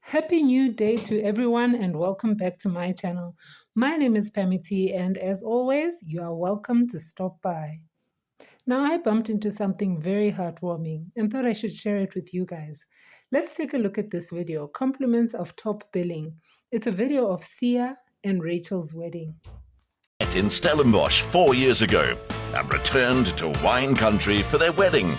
Happy new day to everyone and welcome back to my channel. My name is Pamiti and as always, you are welcome to stop by. Now I bumped into something very heartwarming and thought I should share it with you guys. Let's take a look at this video, Compliments of Top Billing. It's a video of Sia and Rachel's wedding. In Stellenbosch 4 years ago and returned to wine country for their wedding.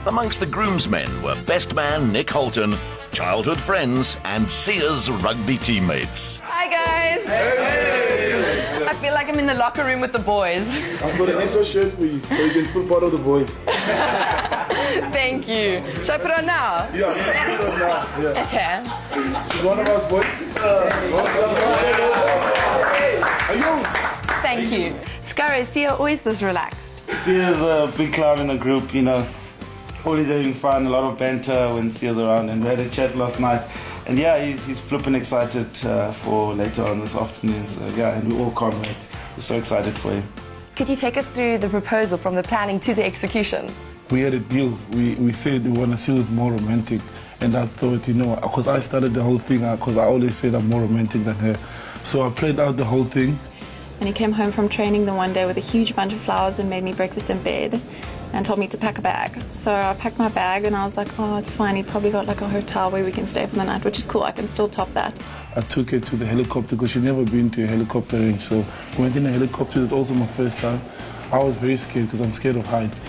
Amongst the groomsmen were best man Nick Holton, childhood friends and Sia's rugby teammates. Hi guys! Hey. I feel like I'm in the locker room with the boys. I've got an extra shirt for you so you can feel part of the boys. Thank you. Should I put it on now? Yeah, put it on now. Yeah. Okay. She's one of us boys. Thank you. Scary, is Sia always this relaxed? Sia's a big clown in the group, always having fun, a lot of banter when Sia's around, and we had a chat last night. And yeah, he's flipping excited for later on this afternoon. So yeah, and we all can't wait. We're so excited for him. Could you take us through the proposal from the planning to the execution? We had a deal. We said we want to see who's more romantic. And I thought, because I started the whole thing, because I always said I'm more romantic than her. So I played out the whole thing. And he came home from training the one day with a huge bunch of flowers and made me breakfast in bed and told me to pack a bag. So I packed my bag and I was like, oh, it's fine. He probably got like a hotel where we can stay for the night, which is cool. I can still top that. I took her to the helicopter because she'd never been to a helicopter range. So we went in a helicopter. It was also my first time. I was very scared because I'm scared of heights.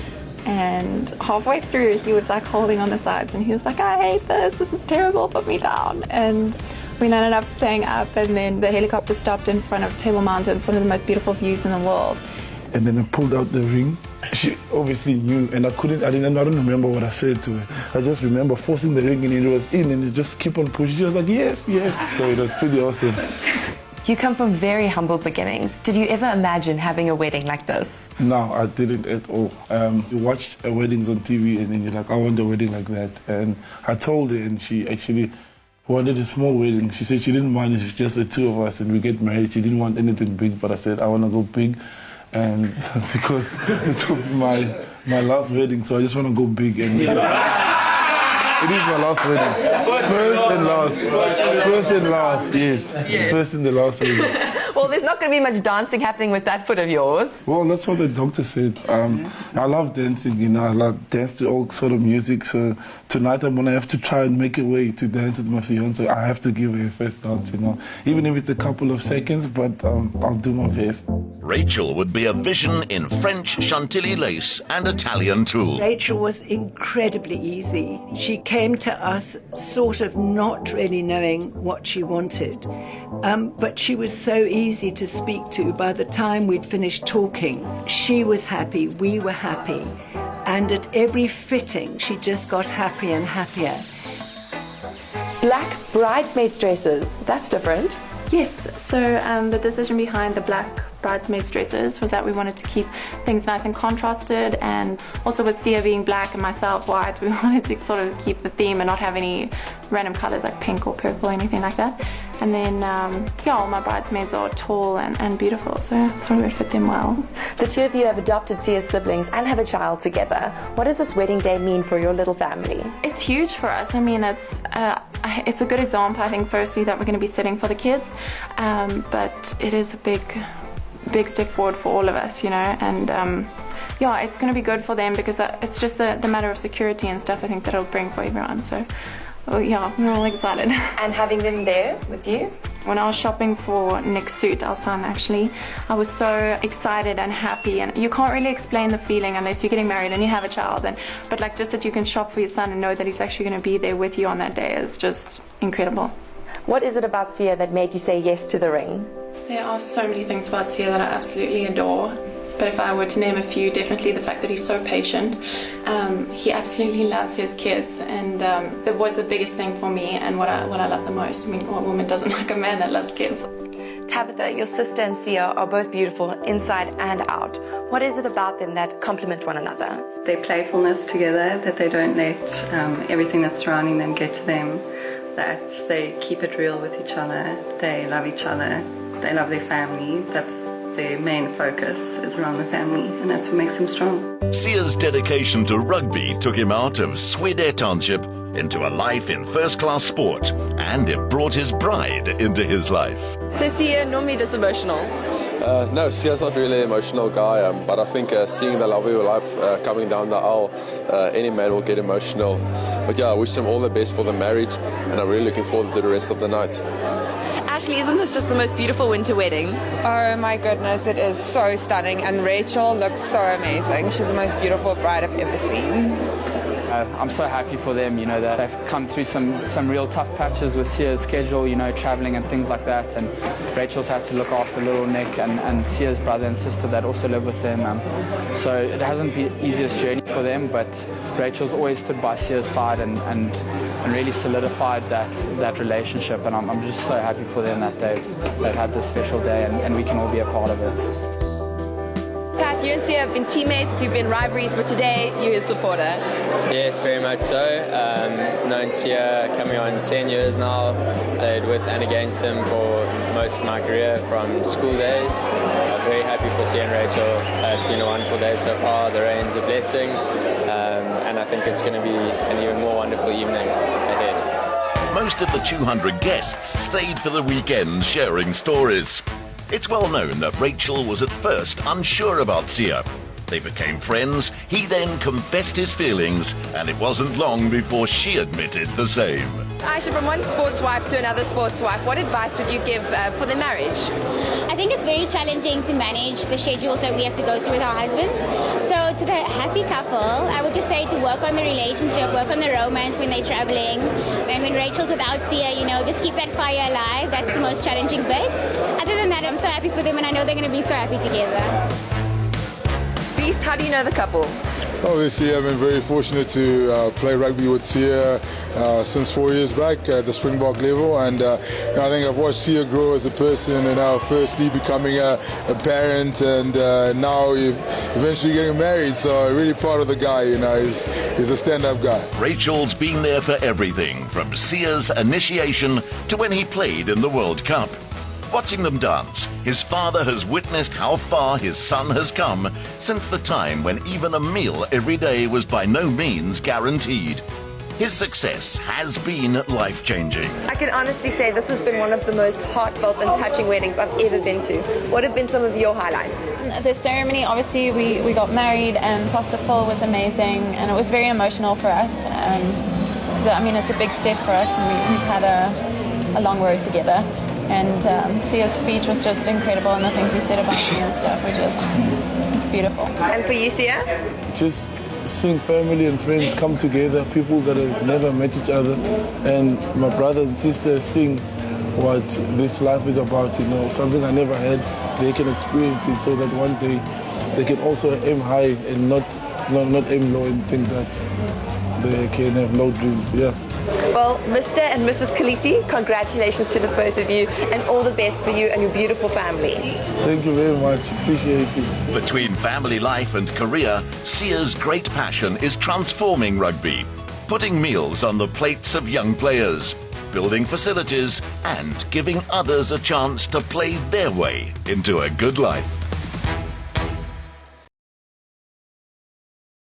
And halfway through, he was like holding on the sides and he was like, I hate this. This is terrible. Put me down. And we ended up staying up, and then the helicopter stopped in front of Table Mountain. It's one of the most beautiful views in the world. And then I pulled out the ring. She obviously knew, and I don't remember what I said to her. I just remember forcing the ring in, and it was in, and it just kept on pushing. She was like, yes, yes. So it was pretty awesome. You come from very humble beginnings. Did you ever imagine having a wedding like this? No, I didn't at all. You watch weddings on TV, and then you're like, I want a wedding like that. And I told her, and she actually wanted a small wedding. She said she didn't mind if it's just the two of us and we get married. She didn't want anything big, but I said, I want to go big. And because it was my last wedding, so I just want to go big. And it is my last wedding. First and last. First and last, yes. First and the last wedding. Well, there's not going to be much dancing happening with that foot of yours. Well, that's what the doctor said. I love dancing, I love dance to all sort of music. So tonight I'm going to have to try and make a way to dance with my fiancée. I have to give her a first dance, even if it's a couple of seconds, but I'll do my best. Rachel would be a vision in French Chantilly lace and Italian tulle. Rachel was incredibly easy. She came to us sort of not really knowing what she wanted, but she was so easy to speak to. By the time we'd finished talking, she was happy, we were happy, and at every fitting she just got happier and happier. Black bridesmaids dresses, that's different. Yes, so the decision behind the black bridesmaids dresses was that we wanted to keep things nice and contrasted, and also with Sia being black and myself white, we wanted to sort of keep the theme and not have any random colors like pink or purple or anything like that. And then, all my bridesmaids are tall and beautiful, so I thought it would fit them well. The two of you have adopted Sia's siblings and have a child together. What does this wedding day mean for your little family? It's huge for us. I mean, it's a good example, I think, firstly, that we're going to be setting for the kids, but it is a big step forward for all of us, and it's going to be good for them because it's just the matter of security and stuff I think that it'll bring for everyone. So we're all excited. And having them there with you? When I was shopping for Nick's suit, our son actually, I was so excited and happy, and you can't really explain the feeling unless you're getting married and you have a child, but like just that you can shop for your son and know that he's actually going to be there with you on that day is just incredible. What is it about Sia that made you say yes to the ring? There are so many things about Sia that I absolutely adore, but if I were to name a few, definitely the fact that he's so patient. He absolutely loves his kids, and that was the biggest thing for me and what I love the most. I mean, what woman doesn't like a man that loves kids? Tabitha, your sister and Sia are both beautiful inside and out. What is it about them that complement one another? Their playfulness together, that they don't let everything that's surrounding them get to them, that they keep it real with each other, they love each other, they love their family. That's their main focus, is around the family, and that's what makes them strong. Sia's dedication to rugby took him out of Swede Township into a life in first-class sport, and it brought his bride into his life. So Sia, normally this emotional? No, Sia's not really an emotional guy, but I think seeing the love of your life coming down the aisle, any man will get emotional. But yeah, I wish them all the best for the marriage, and I'm really looking forward to the rest of the night. Ashley, isn't this just the most beautiful winter wedding? Oh my goodness, it is so stunning, and Rachel looks so amazing. She's the most beautiful bride I've ever seen. I'm so happy for them, that they've come through some real tough patches with Sia's schedule, traveling and things like that. And Rachel's had to look after little Nick and Sia's brother and sister that also live with them. So it hasn't been the easiest journey for them, but Rachel's always stood by Sia's side and really solidified that relationship. And I'm just so happy for them that they've had this special day and we can all be a part of it. Pat, you and Sia have been teammates, you've been rivalries, but today you're his supporter. Yes, very much so. Known Sia coming on 10 years now. Played with and against him for most of my career from school days. Very happy for Sia and Rachel. It's been a wonderful day so far. The rain's a blessing, and I think it's going to be an even more wonderful evening ahead. Most of the 200 guests stayed for the weekend sharing stories. It's well known that Rachel was at first unsure about Sia. They became friends, he then confessed his feelings, and it wasn't long before she admitted the same. Aisha, from one sports wife to another sports wife, what advice would you give for their marriage? I think it's very challenging to manage the schedules that we have to go through with our husbands. So to the happy couple, I would just say to work on the relationship, work on the romance when they're traveling. And when Rachel's without Sia, just keep that fire alive. That's the most challenging bit. Other than that, I'm so happy for them and I know they're going to be so happy together. Beast, how do you know the couple? Obviously, I've been very fortunate to play rugby with Sia since 4 years back at the Springbok level, and I think I've watched Sia grow as a person, and now firstly becoming a parent, and now eventually getting married. So really proud of the guy. He's a stand-up guy. Rachel's been there for everything, from Sia's initiation to when he played in the World Cup. Watching them dance, his father has witnessed how far his son has come since the time when even a meal every day was by no means guaranteed. His success has been life-changing. I can honestly say this has been one of the most heartfelt and touching weddings I've ever been to. What have been some of your highlights? The ceremony, obviously, we got married and Pastor Phil was amazing and it was very emotional for us. It's a big step for us and we've had a long road together. And Sia's speech was just incredible and the things he said about me and stuff it's beautiful. And for you, Sia? Just seeing family and friends come together, people that have never met each other, and my brothers and sisters sing what this life is about, something I never had. They can experience it so that one day they can also aim high and not aim low and think that they can have low dreams. Yeah. Well, Mr. and Mrs. Kolisi, congratulations to the both of you and all the best for you and your beautiful family. Thank you very much. Appreciate it. Between family life and career, Sia's great passion is transforming rugby, putting meals on the plates of young players, building facilities, and giving others a chance to play their way into a good life.